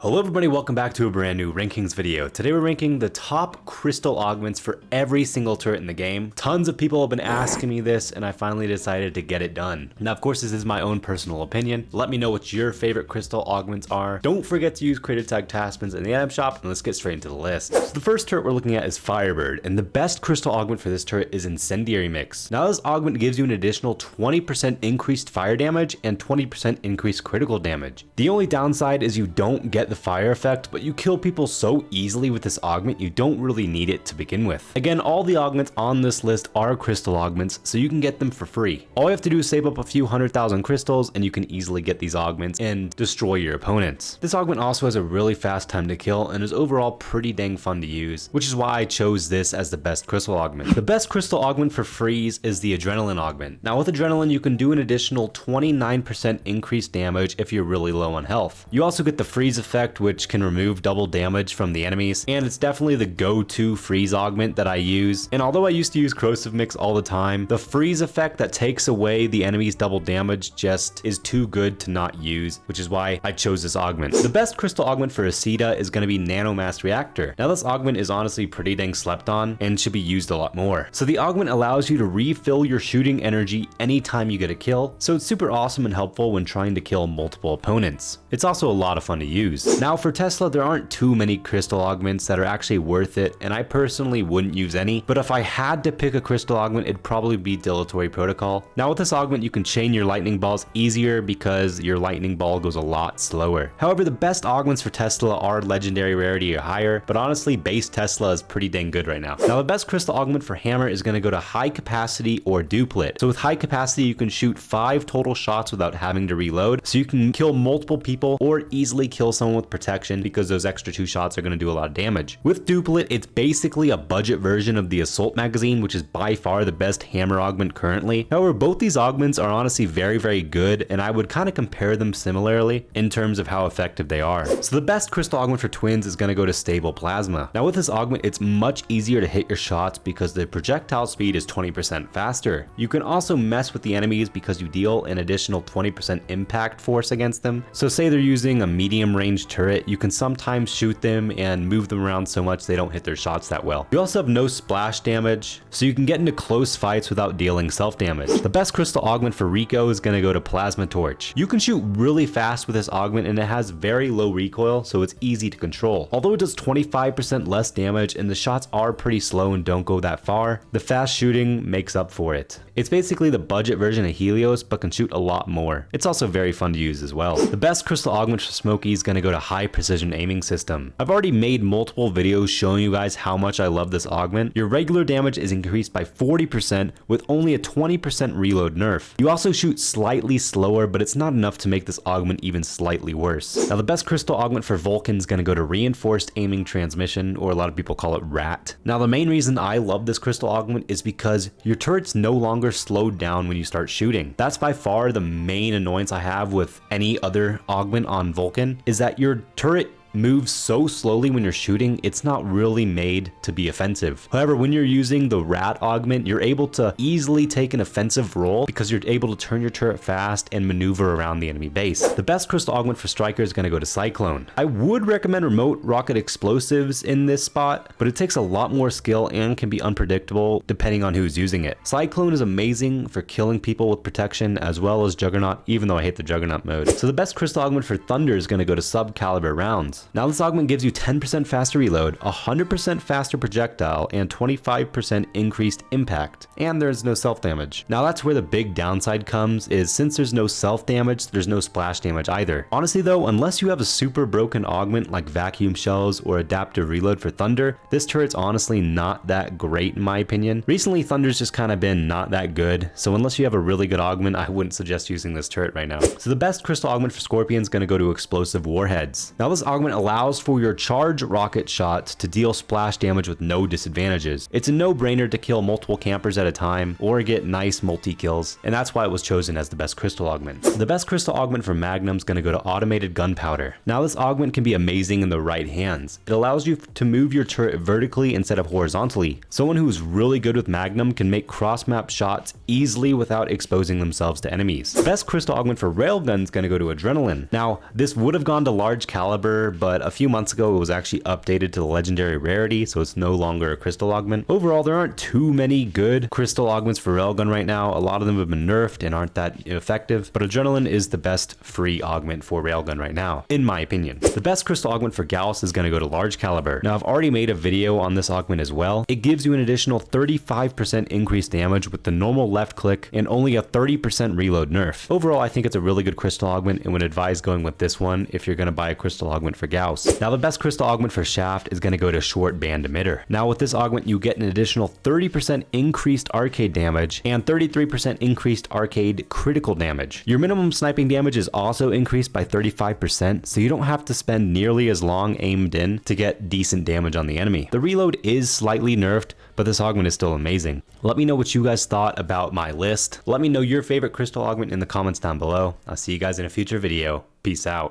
Hello everybody, welcome back to a brand new rankings video. Today we're ranking the top crystal augments for every single turret in the game. Tons of people have been asking me this and I finally decided to get it done. Now of course this is my own personal opinion. Let me know what your favorite crystal augments are. Don't forget to use creative tag Taspens in the item shop, and let's get straight into the list. So the first turret we're looking at is Firebird, and the best crystal augment for this turret is Incendiary Mix. Now this augment gives you an additional 20% increased fire damage and 20% increased critical damage. The only downside is you don't get the fire effect, but you kill people so easily with this augment you don't really need it to begin with. Again, all the augments on this list are crystal augments, so you can get them for free. All you have to do is save up a few 100,000 crystals and you can easily get these augments and destroy your opponents. This augment also has a really fast time to kill and is overall pretty dang fun to use, which is why I chose this as the best crystal augment. The best crystal augment for freeze is the adrenaline augment. Now with adrenaline you can do an additional 29% increased damage if you're really low on health. You also get the freeze effect, which can remove double damage from the enemies, and it's definitely the go-to freeze augment that I use. And although I used to use corrosive mix all the time, the freeze effect that takes away the enemy's double damage just is too good to not use, which is why I chose this augment. The best crystal augment for Aceta is going to be Nanomass Reactor. Now this augment is honestly pretty dang slept on and should be used a lot more. So the augment allows you to refill your shooting energy anytime you get a kill, so it's super awesome and helpful when trying to kill multiple opponents. It's also a lot of fun to use. Now for Tesla, there aren't too many crystal augments that are actually worth it, and I personally wouldn't use any, but if I had to pick a crystal augment, it'd probably be Dilatory Protocol. Now with this augment, you can chain your lightning balls easier because your lightning ball goes a lot slower. However, the best augments for Tesla are legendary rarity or higher, but honestly, base Tesla is pretty dang good right now. Now the best crystal augment for Hammer is going to go to high capacity or duplet. So with high capacity, you can shoot 5 total shots without having to reload, so you can kill multiple people or easily kill someone with protection because those extra 2 shots are going to do a lot of damage. With duplet, it's basically a budget version of the assault magazine, which is by far the best hammer augment currently. However, both these augments are honestly very good, and I would kind of compare them similarly in terms of how effective they are. So the best crystal augment for twins is going to go to stable plasma. Now with this augment, it's much easier to hit your shots because the projectile speed is 20% faster. You can also mess with the enemies because you deal an additional 20% impact force against them. So say they're using a medium range turret, you can sometimes shoot them and move them around so much they don't hit their shots that well. You also have no splash damage, so you can get into close fights without dealing self-damage. The best crystal augment for Rico is going to go to Plasma Torch. You can shoot really fast with this augment and it has very low recoil, so it's easy to control. Although it does 25% less damage and the shots are pretty slow and don't go that far, the fast shooting makes up for it. It's basically the budget version of Helios, but can shoot a lot more. It's also very fun to use as well. The best crystal augment for Smokey is going to go to high precision aiming system. I've already made multiple videos showing you guys how much I love this augment. Your regular damage is increased by 40% with only a 20% reload nerf. You also shoot slightly slower, but it's not enough to make this augment even slightly worse. Now the best crystal augment for Vulcan is going to go to reinforced aiming transmission, or a lot of people call it RAT. Now the main reason I love this crystal augment is because your turret's no longer slowed down when you start shooting. That's by far the main annoyance I have with any other augment on Vulcan, is that your turret moves so slowly when you're shooting, it's not really made to be offensive. However, when you're using the rat augment, you're able to easily take an offensive role because you're able to turn your turret fast and maneuver around the enemy base. The best crystal augment for Striker is going to go to Cyclone. I would recommend remote rocket explosives in this spot, but it takes a lot more skill and can be unpredictable depending on who's using it. Cyclone is amazing for killing people with protection as well as Juggernaut, even though I hate the Juggernaut mode. So the best crystal augment for Thunder is going to go to subcaliber rounds. Now this augment gives you 10% faster reload, 100% faster projectile, and 25% increased impact, and there's no self-damage. Now that's where the big downside comes, is since there's no self-damage, there's no splash damage either. Honestly though, unless you have a super broken augment like vacuum shells or adaptive reload for Thunder, this turret's honestly not that great in my opinion. Recently Thunder's just kind of been not that good, so unless you have a really good augment, I wouldn't suggest using this turret right now. So the best crystal augment for Scorpion is going to go to explosive warheads. Now this augment allows for your charge rocket shots to deal splash damage with no disadvantages. It's a no-brainer to kill multiple campers at a time or get nice multi-kills, and that's why it was chosen as the best crystal augment. The best crystal augment for Magnum is going to go to automated gunpowder. Now this augment can be amazing in the right hands. It allows you to move your turret vertically instead of horizontally. Someone who's really good with Magnum can make cross-map shots easily without exposing themselves to enemies. The best crystal augment for railgun is going to go to adrenaline. Now this would have gone to large caliber, but a few months ago it was actually updated to the legendary rarity, so it's no longer a crystal augment. Overall, there aren't too many good crystal augments for railgun right now. A lot of them have been nerfed and aren't that effective, but adrenaline is the best free augment for railgun right now, in my opinion. The best crystal augment for Gallus is going to go to large caliber. Now, I've already made a video on this augment as well. It gives you an additional 35% increased damage with the normal left click and only a 30% reload nerf. Overall, I think it's a really good crystal augment and would advise going with this one if you're going to buy a crystal augment for Gauss. Now, the best crystal augment for Shaft is going to go to short band emitter. Now, with this augment, you get an additional 30% increased arcade damage and 33% increased arcade critical damage. Your minimum sniping damage is also increased by 35%, so you don't have to spend nearly as long aimed in to get decent damage on the enemy. The reload is slightly nerfed, but this augment is still amazing. Let me know what you guys thought about my list. Let me know your favorite crystal augment in the comments down below. I'll see you guys in a future video. Peace out.